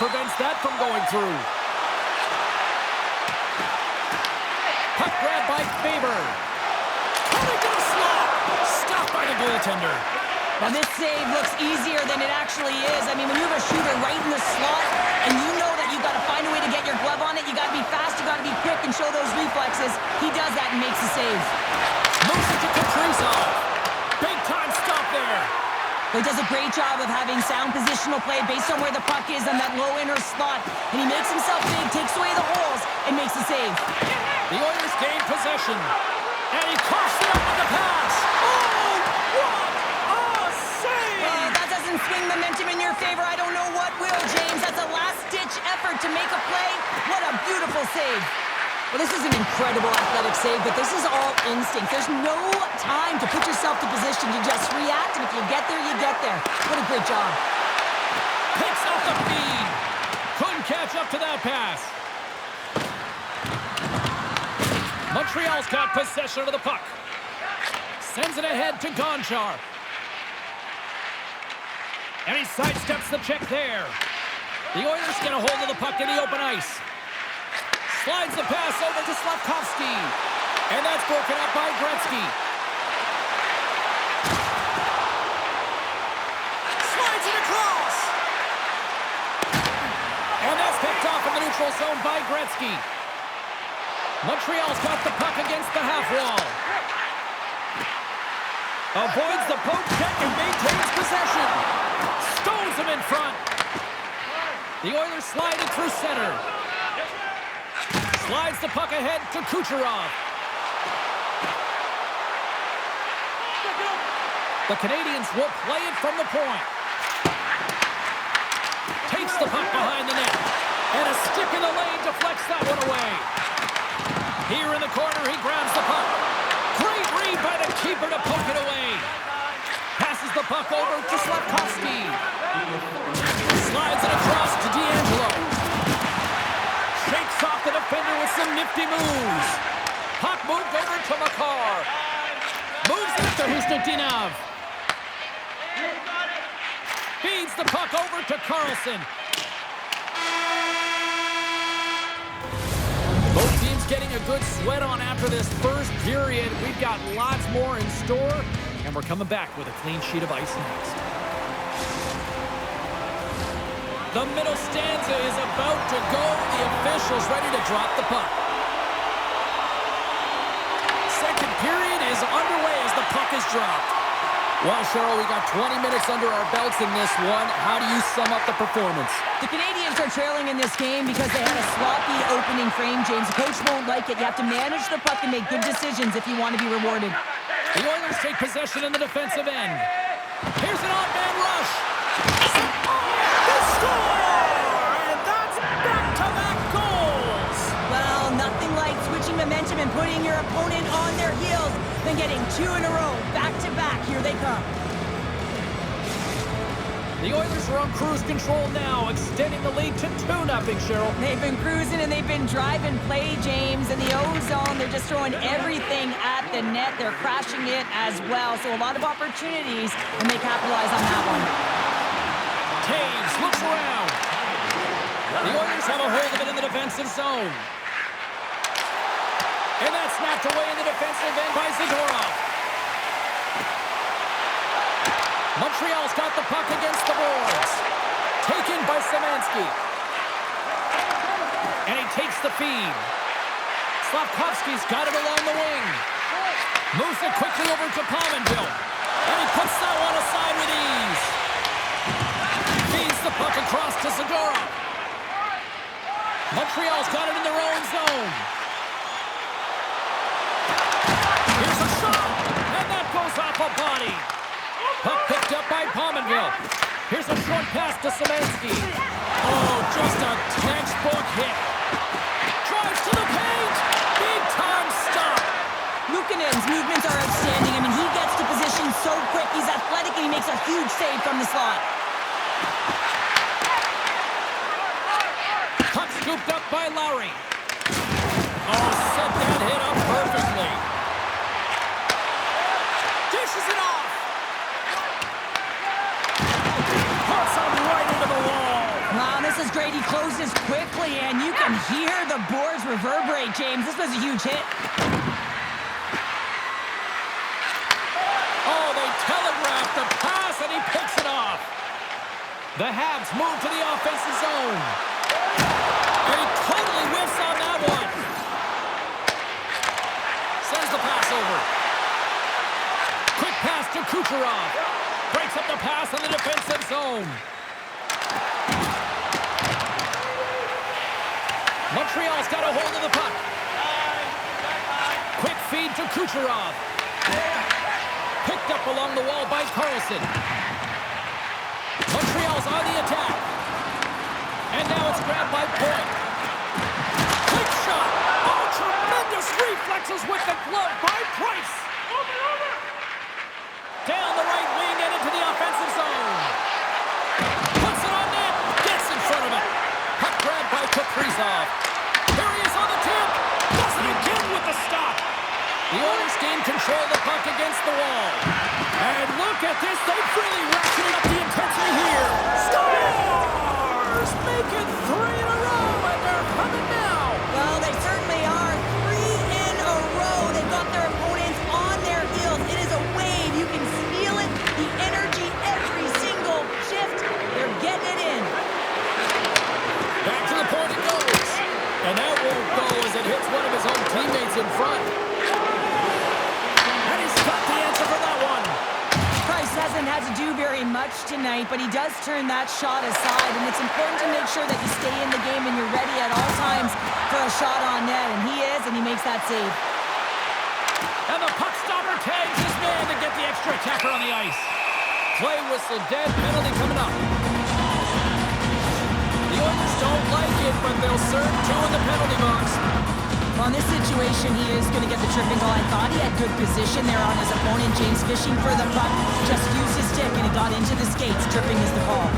prevents that from going through. Puck grab by Faber. Coming to the slot. Stopped by the goaltender. Now this save looks easier than it actually is. I mean, when you have a shooter right in the slot and you know that you've got to find a way to get your glove on it, you got to be fast, you got to be quick and show those reflexes. He does that and makes the save. Moves it to Kaprizov. Big time stop there. He does a great job of having sound positional play based on where the puck is on that low inner slot. And he makes himself big, takes away the holes, and makes the save. The Oilers gain possession. And he coughs it up with the pass. Oh, what a save! That doesn't swing momentum in your favor. I don't know what will, James. That's a last-ditch effort to make a play. What a beautiful save. Well, this is an incredible athletic save, but this is all instinct. There's no time to put yourself to position. You just react, and if you get there, you get there. What a great job. Picks up the feed. Couldn't catch up to that pass. Montreal's got possession of the puck. Sends it ahead to Gonchar. And he sidesteps the check there. The Oilers get a hold of the puck in the open ice. Slides the pass over to Slafkovsky. And that's broken up by Gretzky. Slides it across. And that's picked off in the neutral zone by Gretzky. Montreal's got the puck against the half wall. Avoids the poke check and maintains possession. Stones him in front. The Oilers slide it through center. Slides the puck ahead to Kucherov. The Canadians will play it from the point. Takes the puck behind the net. And a stick in the lane deflects that one away. Here in the corner, he grabs the puck. Great read by the keeper to poke it away. Passes the puck over to Slafkovsky. Slides it across to D'Angelo. Shakes off the defender with some nifty moves. Puck moved over to Makar. Moves it to Khusnutdinov. Feeds the puck over to Carlson. Both teams getting a good sweat on after this first period. We've got lots more in store, and we're coming back with a clean sheet of ice next. The middle stanza is about to go. The officials ready to drop the puck. Second period is underway as the puck is dropped. Well, Cheryl, we got 20 minutes under our belts in this one. How do you sum up the performance? The Canadians are trailing in this game because they had a sloppy opening frame, James. The coach won't like it. You have to manage the puck and make good decisions if you want to be rewarded. The Oilers take possession in the defensive end. Here's an odd-man rush. They score! And that's back-to-back goals! Well, nothing like switching momentum and putting your opponent on their heels than getting two in a row, back-to-back. Here they come. The Oilers are on cruise control now, extending the lead to 2-0, Cheryl. They've been cruising and they've been driving play, James. In the O-zone, they're just throwing everything at the net. They're crashing it as well. So a lot of opportunities, and they capitalize on that one. Taves looks around. The Oilers have a hold of it in the defensive zone. And that's snapped away in the defensive end by Zadorov. Montreal's got the puck against the boards. Taken by Szymanski. And he takes the feed. Slafkovsky's got it along the wing. Moves it quickly over to Pominville. And he puts that one aside with ease. Feeds the puck across to Zadorov. Montreal's got it in their own zone. Here's a shot, and that goes off a body. Puck picked up by Pominville. Here's a short pass to Szymanski. Oh, just a textbook hit. Drives to the paint. Big time stop. Luukkonen's movements are outstanding. I mean, he gets to position so quick. He's athletic, and he makes a huge save from the slot. Puck scooped up by Lowry. Oh, set that hit up perfectly. Dishes it off. Puts him right into the wall. Wow, this is great. Brady closes quickly, and you can hear the boards reverberate, James. This was a huge hit. Oh, they telegraphed the pass, and he picks it off. The Habs move to the offensive zone. And he totally whiffs on that one. Sends the pass over. Quick pass to Kucherov. Breaks up the pass in the defensive zone. Montreal's got a hold of the puck. Quick feed to Kucherov. Picked up along the wall by Carlson. Montreal's on the attack. And now it's grabbed by Point. Quick shot. Oh, tremendous reflexes with the glove by Price. Down the right wing and into the offensive zone. Puts it on net. Gets in front of it. Puck grabbed by Kaprizov. Here he is on the tip. Does it again with the stop. The Oilers gain control of the puck against the wall. And look at this. They've really ratcheted up the intensity here. Stars make it 3 in a row, and they're coming now. Well, they certainly are. 3 in a row. They've got their opponents on their heels. It is a wave. You can feel it. The energy every single shift. They're getting it in. Back to the point it goes. And that won't go as it hits one of his own teammates in front. And he's got the answer for that one. Price hasn't had to do very much tonight, but he does turn that shot aside, and it's important to make sure that you stay in the game and you're ready at all times for a shot on net, and he is, and he makes that save. And the puck stopper tags his man to get the extra attacker on the ice. Play whistle dead, penalty coming up. The Oilers don't like it, but they'll serve 2 in the penalty box. Well, in this situation, he is going to get the tripping goal. I thought he had good position there on his opponent. James fishing for the puck, just used his stick, and it got into the skates. Tripping is the call.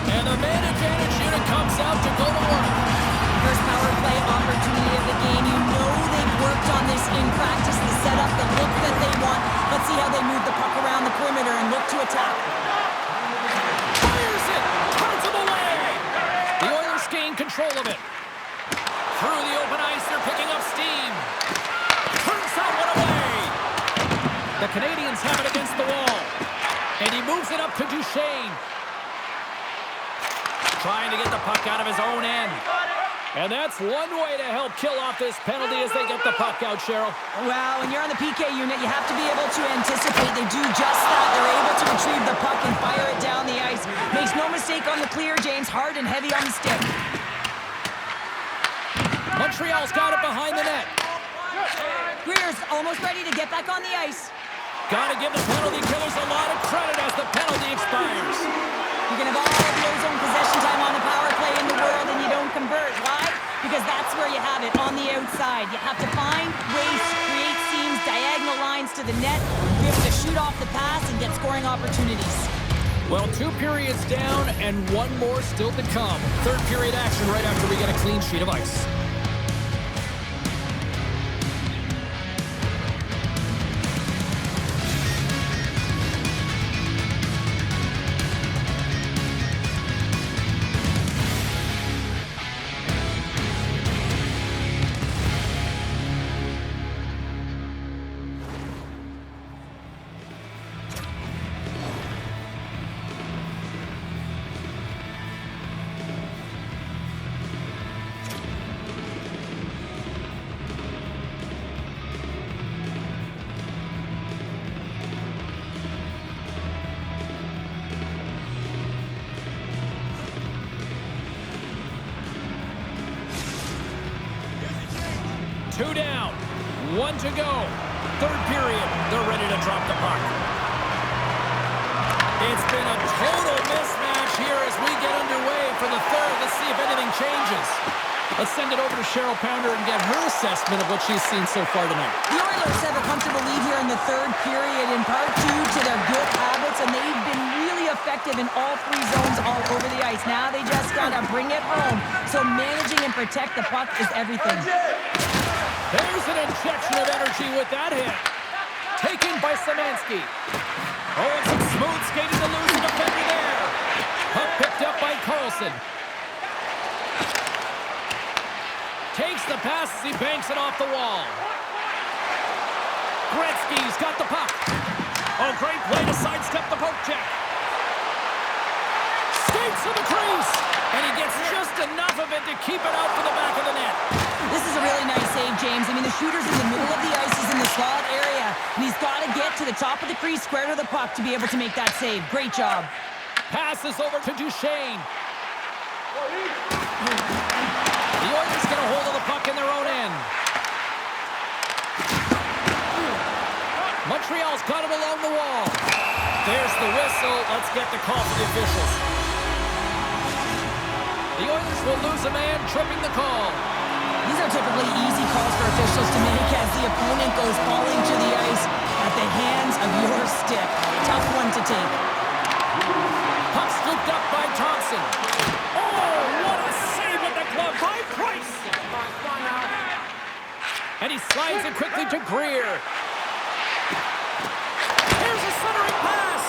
And the man advantage unit comes out to go to work. First power play opportunity of the game. You know they've worked on this in practice, the setup, the look that they want. Let's see how they move the puck around the perimeter and look to attack. Fires it! Turns him away! The Oilers gain control of it. Through the open ice, they're picking up steam. Turns that one away! The Canadians have it against the wall. And he moves it up to Duchesne. Trying to get the puck out of his own end. And that's one way to help kill off this penalty as they get the puck out, Cheryl. Well, when you're on the PK unit, you have to be able to anticipate. They do just that. They're able to retrieve the puck and fire it down the ice. Makes no mistake on the clear, James. Hard and heavy on the stick. Montreal's got it behind the net. Greer's almost ready to get back on the ice. Got to give the penalty killers a lot of credit as the penalty expires. You can have all of your zone possession time on the power play in the world and you don't convert. Why? Because that's where you have it, on the outside. You have to find ways to create seams, diagonal lines to the net, be able to shoot off the pass and get scoring opportunities. Well, 2 periods down and 1 more still to come. Third period action right after we get a clean sheet of ice. Two down, 1 to go. Third period, they're ready to drop the puck. It's been a total mismatch here as we get underway for the third. Let's see if anything changes. Let's send it over to Cheryl Pounder and get her assessment of what she's seen so far tonight. The Oilers have a comfortable lead here in the third period, in part due to their good habits, and they've been really effective in all 3 zones all over the ice. Now they just got to bring it home. So managing and protect the puck is everything. There's an injection of energy with that hit. Taken by Szymanski. Oh, it's some smooth skating to lose the defender there. Carlson. Takes the pass as he banks it off the wall. Gretzky's got the puck. Oh, great play to sidestep the poke check. Skates to the crease. And he gets just enough of it to keep it out for the back of the net. This is a really nice save, James. I mean, the shooter's in the middle of the ice. He's in the slot area. And he's got to get to the top of the crease, square to the puck, to be able to make that save. Great job. Passes over to Duchesne. The Oilers get a hold of the puck in their own end. Montreal's got it along the wall. There's the whistle. Let's get the call for the officials. The Oilers will lose a man, tripping the call. These are typically easy calls for officials to make as the opponent goes falling to the ice at the hands of your stick. Tough one to take. Puck scooped up by Thompson. Oh, what a save with the glove by Price. And he slides it quickly to Greer. Here's a centering pass.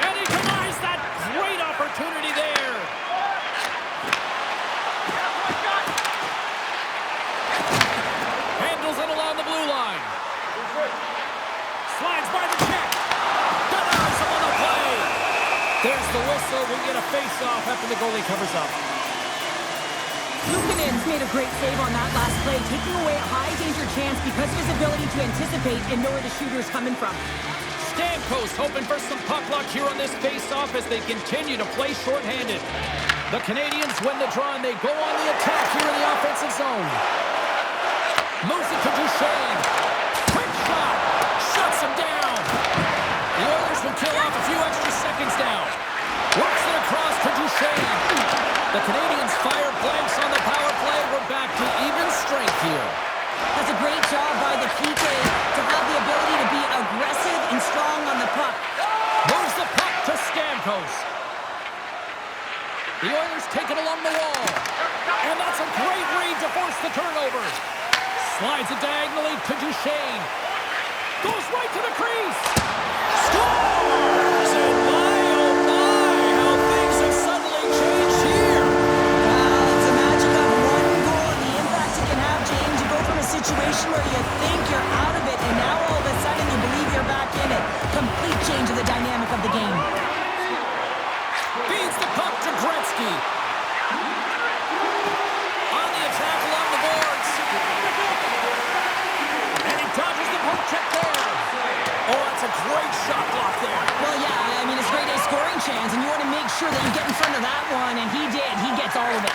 And he denies that great opportunity there. Handles it along the blue line. Slides by the check. Denies him on the play. There's the whistle. We'll get a face-off after the goalie covers up. Luukkonen's made a great save on that last play, taking away a high-danger chance because of his ability to anticipate and know where the shooter's coming from. Stamkos hoping for some puck luck here on this face-off as they continue to play shorthanded. The Canadians win the draw and they go on the attack here in the offensive zone. Moves it to Duchesne. Quick shot. Shuts him down. The Oilers will kill off a few extra seconds now. Works it across to Duchesne. The Canadians fire blanks on the power play. We're back to even strength here. That's a great job by the PK to have the ability to be aggressive and strong on the puck. Moves the puck to Stamkos. The Oilers take it along the wall. And that's a great read to force the turnover. Slides it diagonally to Duchesne. Goes right to the crease. Scores! And my, oh my, how things have suddenly changed here. Well, it's the magic of one goal and the impact it can have, James. You go from a situation where you think you're out of it, and now all of a sudden you believe you're back in it. Complete change of the dynamic of the game. Feeds the puck to Gretzky. On the attack along the boards. And he dodges the poke check there. Oh, that's a great shot block there. Well, yeah, I mean, it's a great scoring chance, and you want to make sure that you get in front of that one, and he did. He gets all of it.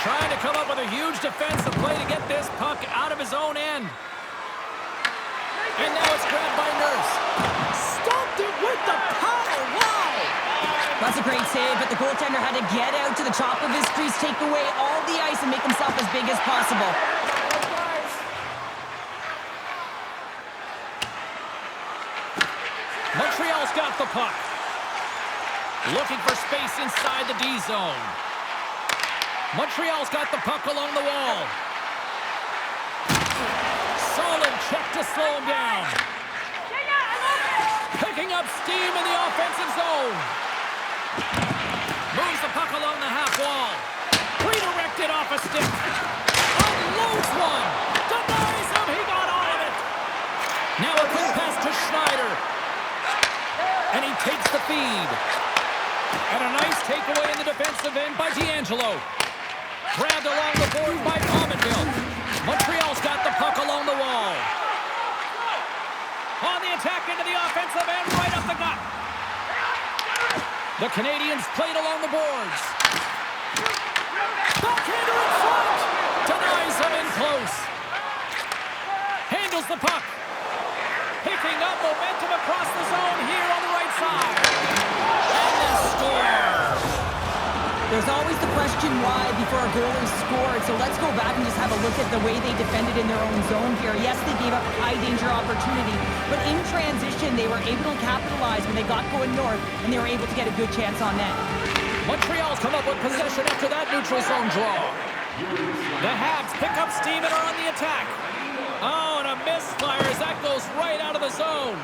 Trying to come up with a huge defensive play to get this puck out of his own end. And now it's grabbed by Nurse. Stopped it with the power. Wow! That's a great save, but the goaltender had to get out to the top of his crease, take away all the ice, and make himself as big as possible. Montreal's got the puck. Looking for space inside the D zone. Montreal's got the puck along the wall. Solid check to slow him down. Picking up steam in the offensive zone. Moves the puck along the half wall. Redirected off a stick. Unloads one. Denies him. He got all of it. Now a quick pass to Schneider. And he takes the feed. And a nice takeaway in the defensive end by D'Angelo. Grabbed along the board by Pominville. Montreal's got the puck along the wall. On the attack into the offensive end, right up the gut. The Canadians played along the boards. Backhander in front. Denies him in close. Handles the puck. Picking up momentum across the zone here on the right side. And they score. There's always the question why before a goal is scored, so let's go back and just have a look at the way they defended in their own zone here. Yes, they gave up a high-danger opportunity, but in transition, they were able to capitalize when they got going north, and they were able to get a good chance on net. Montreal's come up with possession after that neutral zone draw. The Habs pick up steam and are on the attack. Oh, and a misfire as that goes right out of the zone.